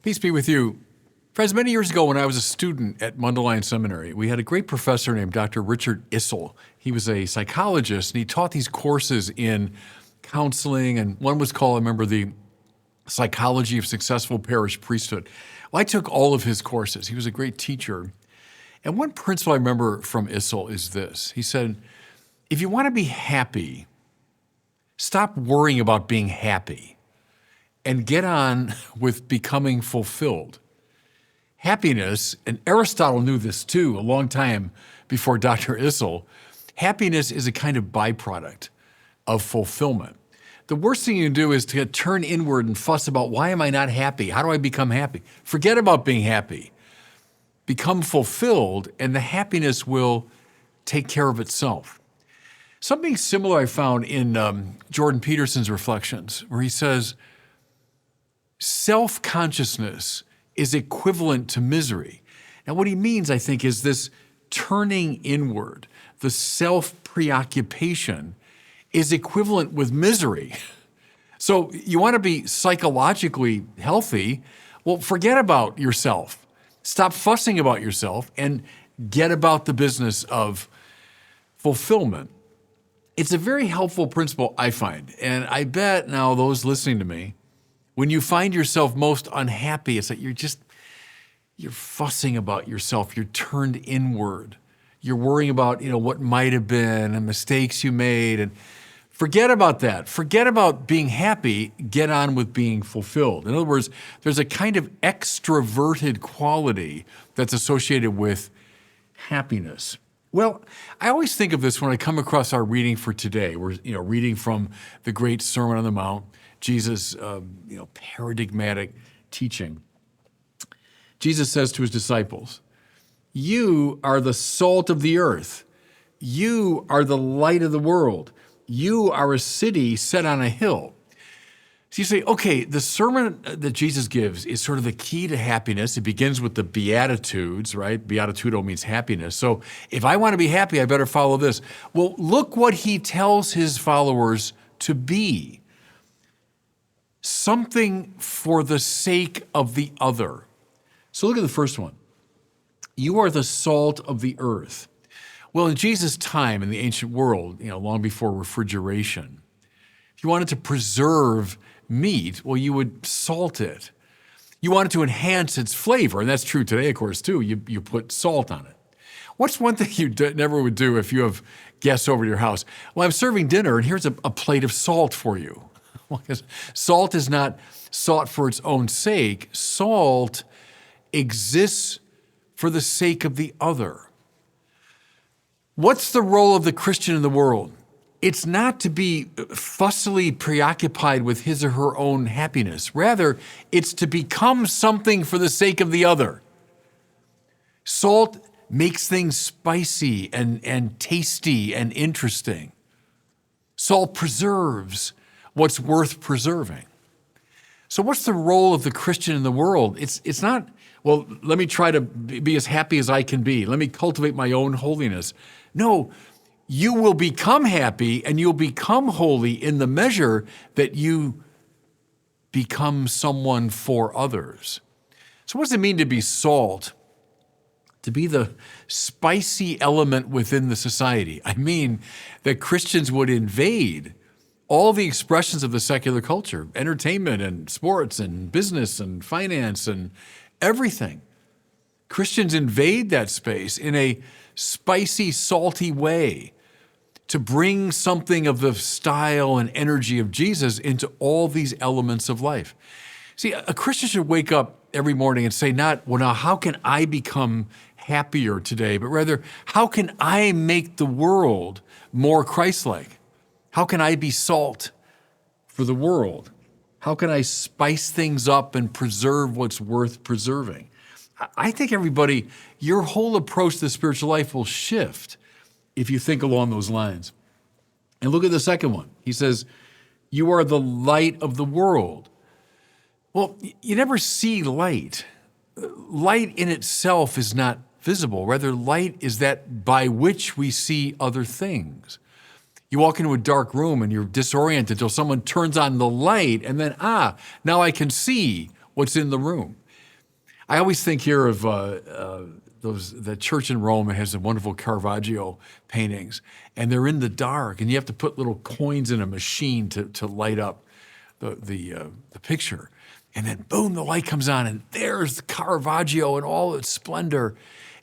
Peace be with you. Friends, many years ago when I was a student at Mundelein Seminary, we had a great professor named Dr. Richard Issel. He was a psychologist, and he taught these courses in counseling, and one was called, I remember, the Psychology of Successful Parish Priesthood. Well, I took all of his courses. He was a great teacher. And one principle I remember from Issel is this. He said, if you want to be happy, stop worrying about being happy and get on with becoming fulfilled. Happiness, and Aristotle knew this too a long time before Dr. Issel, happiness is a kind of byproduct of fulfillment. The worst thing you can do is to turn inward and fuss about, why am I not happy? How do I become happy? Forget about being happy. Become fulfilled, and the happiness will take care of itself. Something similar I found in Jordan Peterson's reflections, where he says, self-consciousness is equivalent to misery. Now, what he means, I think, is this turning inward, the self-preoccupation is equivalent with misery. So you want to be psychologically healthy, well, forget about yourself. Stop fussing about yourself and get about the business of fulfillment. It's a very helpful principle, I find. And I bet now those listening to me, when you find yourself most unhappy, it's that you're fussing about yourself. You're turned inward. You're worrying about, what might have been and mistakes you made. And forget about that. Forget about being happy. Get on with being fulfilled. In other words, there's a kind of extroverted quality that's associated with happiness. Well, I always think of this when I come across our reading for today. We're, reading from the great Sermon on the Mount, Jesus' paradigmatic teaching. Jesus says to his disciples, you are the salt of the earth. You are the light of the world. You are a city set on a hill. So you say, okay, the sermon that Jesus gives is sort of the key to happiness. It begins with the Beatitudes, right? Beatitudo means happiness. So if I want to be happy, I better follow this. Well, look what he tells his followers to be. Something for the sake of the other. So look at the first one. You are the salt of the earth. Well, in Jesus' time in the ancient world, long before refrigeration, if you wanted to preserve meat, well, you would salt it. You wanted to enhance its flavor, and that's true today, of course, too. You put salt on it. What's one thing you never would do if you have guests over to your house? Well, I'm serving dinner, and here's a plate of salt for you. Because salt is not sought for its own sake. Salt exists for the sake of the other. What's the role of the Christian in the world? It's not to be fussily preoccupied with his or her own happiness. Rather, it's to become something for the sake of the other. Salt makes things spicy and tasty and interesting. Salt preserves what's worth preserving. So what's the role of the Christian in the world? It's not, well, let me try to be as happy as I can be. Let me cultivate my own holiness. No, you will become happy and you'll become holy in the measure that you become someone for others. So what does it mean to be salt? To be the spicy element within the society. I mean that Christians would invade all the expressions of the secular culture, entertainment and sports and business and finance and everything. Christians invade that space in a spicy, salty way to bring something of the style and energy of Jesus into all these elements of life. See, a Christian should wake up every morning and say not, well, now how can I become happier today, but rather, how can I make the world more Christ-like? How can I be salt for the world? How can I spice things up and preserve what's worth preserving? I think everybody, your whole approach to the spiritual life will shift if you think along those lines. And look at the second one. He says, you are the light of the world. Well, you never see light. Light in itself is not visible. Rather, light is that by which we see other things. You walk into a dark room and you're disoriented until someone turns on the light and then, now I can see what's in the room. I always think here of the church in Rome that has the wonderful Caravaggio paintings, and they're in the dark, and you have to put little coins in a machine to light up the picture. And then boom, the light comes on, and there's the Caravaggio in all its splendor.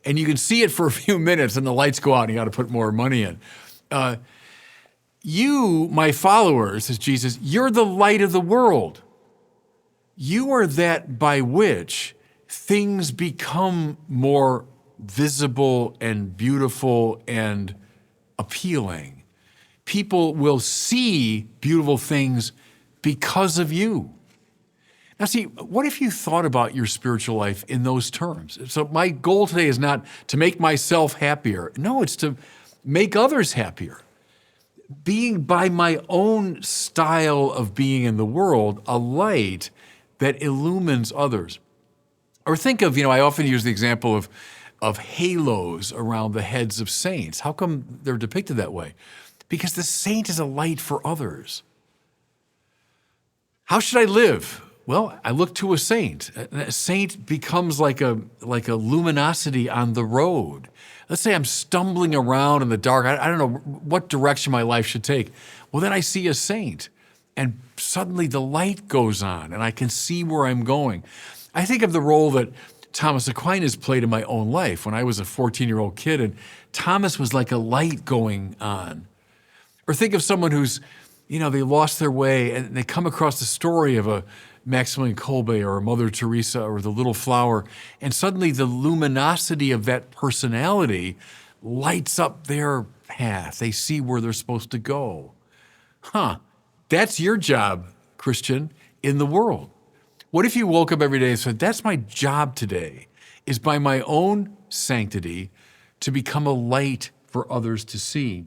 And you can see it for a few minutes, and the lights go out, and you got to put more money in. You, my followers, says Jesus, you're the light of the world. You are that by which things become more visible and beautiful and appealing. People will see beautiful things because of you. Now see, what if you thought about your spiritual life in those terms? So my goal today is not to make myself happier. No, it's to make others happier. Being by my own style of being in the world, a light that illumines others. Or think of, I often use the example of halos around the heads of saints. How come they're depicted that way? Because the saint is a light for others. How should I live? Well, I look to a saint. A saint becomes like a luminosity on the road. Let's say I'm stumbling around in the dark. I don't know what direction my life should take. Well, then I see a saint, and suddenly the light goes on, and I can see where I'm going. I think of the role that Thomas Aquinas played in my own life when I was a 14-year-old kid, and Thomas was like a light going on. Or think of someone who's, they lost their way, and they come across the story of a Maximilian Kolbe or a Mother Teresa or the Little Flower, and suddenly the luminosity of that personality lights up their path. They see where they're supposed to go. That's your job, Christian, in the world. What if you woke up every day and said, that's my job today, is by my own sanctity to become a light for others to see.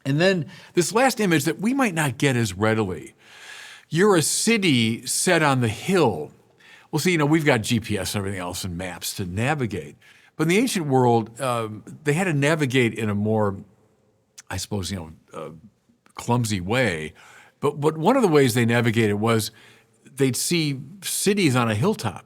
And then this last image that we might not get as readily. You're a city set on the hill. Well, see, we've got GPS and everything else and maps to navigate. But in the ancient world, they had to navigate in a more, I suppose, clumsy way. But one of the ways they navigated was they'd see cities on a hilltop.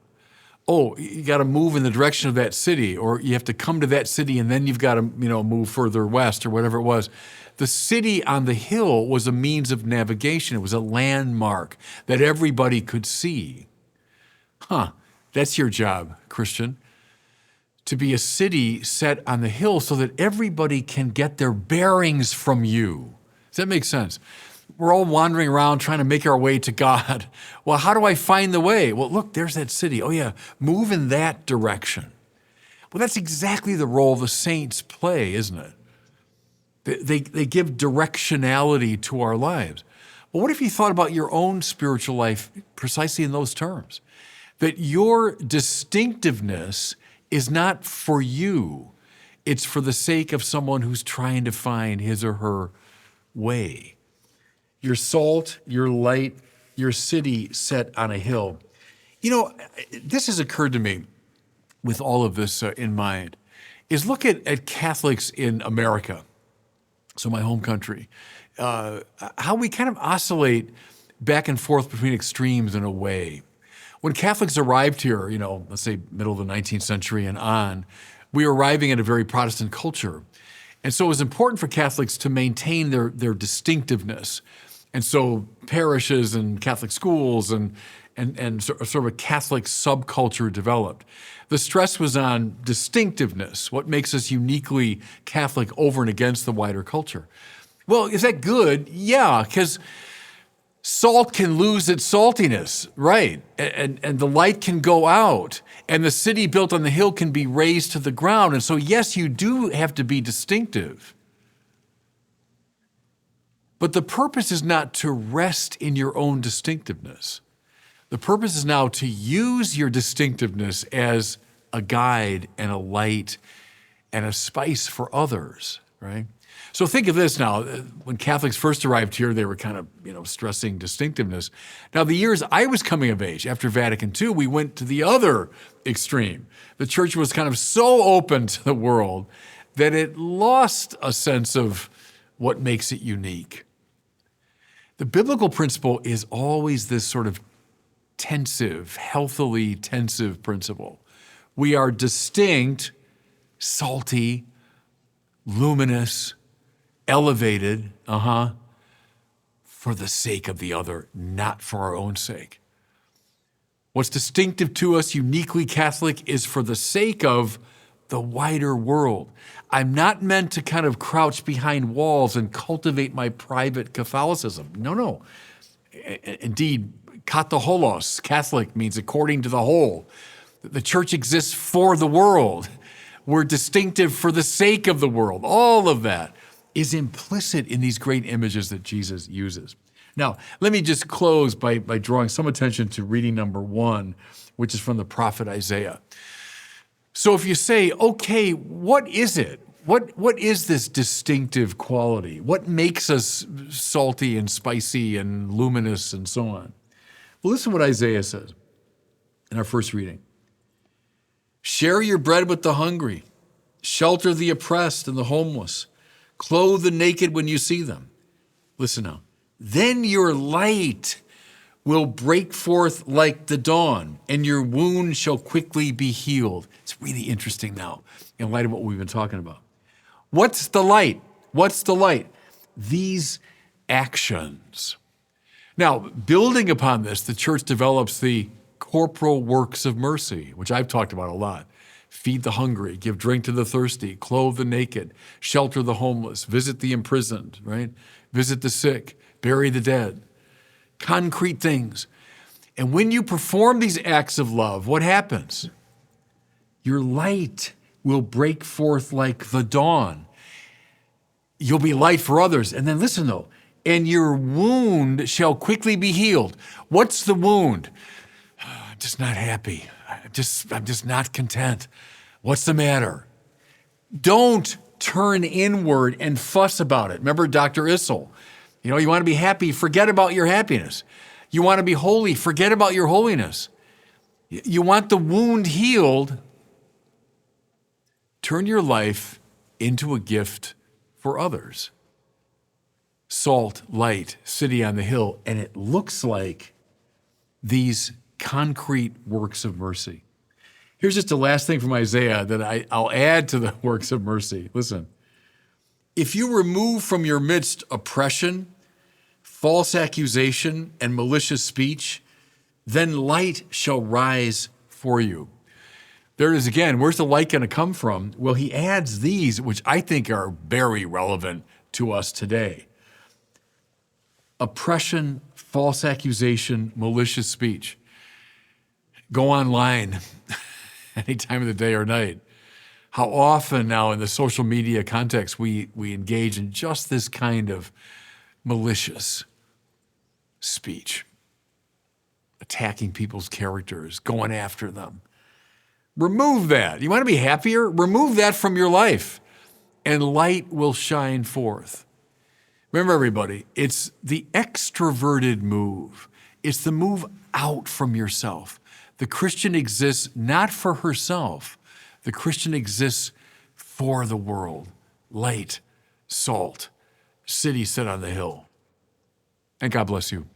Oh, you got to move in the direction of that city, or you have to come to that city and then you've got to, move further west or whatever it was. The city on the hill was a means of navigation. It was a landmark that everybody could see. That's your job, Christian, to be a city set on the hill so that everybody can get their bearings from you. Does that make sense? We're all wandering around trying to make our way to God. Well, how do I find the way? Well, look, there's that city. Oh yeah, move in that direction. Well, that's exactly the role the saints play, isn't it? They give directionality to our lives. Well, what if you thought about your own spiritual life precisely in those terms? That your distinctiveness is not for you. It's for the sake of someone who's trying to find his or her way. Your salt, your light, your city set on a hill. This has occurred to me with all of this in mind, is look at Catholics in America, so my home country, how we kind of oscillate back and forth between extremes in a way. When Catholics arrived here, let's say middle of the 19th century and on, we were arriving in a very Protestant culture. And so it was important for Catholics to maintain their distinctiveness. And so parishes and Catholic schools and sort of a Catholic subculture developed. The stress was on distinctiveness, what makes us uniquely Catholic over and against the wider culture. Well, is that good? Yeah, because salt can lose its saltiness, right? And the light can go out, and the city built on the hill can be razed to the ground. And so, yes, you do have to be distinctive. But the purpose is not to rest in your own distinctiveness. The purpose is now to use your distinctiveness as a guide and a light and a spice for others, right? So think of this now. When Catholics first arrived here, they were kind of, stressing distinctiveness. Now, the years I was coming of age, after Vatican II, we went to the other extreme. The church was kind of so open to the world that it lost a sense of what makes it unique. The biblical principle is always this sort of tensive, healthily tensive principle. We are distinct, salty, luminous, elevated, for the sake of the other, not for our own sake. What's distinctive to us, uniquely Catholic, is for the sake of the wider world. I'm not meant to kind of crouch behind walls and cultivate my private Catholicism. No. Indeed, katholos, Catholic, means according to the whole. The church exists for the world. We're distinctive for the sake of the world. All of that is implicit in these great images that Jesus uses. Now, let me just close by drawing some attention to reading number 1, which is from the prophet Isaiah. So if you say, okay, what is it? What is this distinctive quality? What makes us salty and spicy and luminous and so on? Well, listen to what Isaiah says in our first reading. Share your bread with the hungry, shelter the oppressed and the homeless, clothe the naked when you see them. Listen now. Then your light will break forth like the dawn, and your wound shall quickly be healed. It's really interesting now, in light of what we've been talking about. What's the light? What's the light? These actions. Now, building upon this, the church develops the corporal works of mercy, which I've talked about a lot. Feed the hungry, give drink to the thirsty, clothe the naked, shelter the homeless, visit the imprisoned, right? Visit the sick, bury the dead. Concrete things. And when you perform these acts of love, what happens? Your light will break forth like the dawn. You'll be light for others. And then listen though, and your wound shall quickly be healed. What's the wound? I'm just not happy. I'm just not content. What's the matter? Don't turn inward and fuss about it. Remember Dr. Issel? You want to be happy, forget about your happiness. You want to be holy, forget about your holiness. You want the wound healed, turn your life into a gift for others. Salt, light, city on the hill, and it looks like these concrete works of mercy. Here's just the last thing from Isaiah that I'll add to the works of mercy. Listen. If you remove from your midst oppression, false accusation, and malicious speech, then light shall rise for you. There it is again. Where's the light going to come from? Well, he adds these, which I think are very relevant to us today. Oppression, false accusation, malicious speech. Go online any time of the day or night. How often now in the social media context we engage in just this kind of malicious speech, attacking people's characters, going after them. Remove that. You want to be happier? Remove that from your life, and light will shine forth. Remember, everybody, it's the extroverted move. It's the move out from yourself. The Christian exists not for herself. The Christian exists for the world. Light, salt, city set on the hill. And God bless you.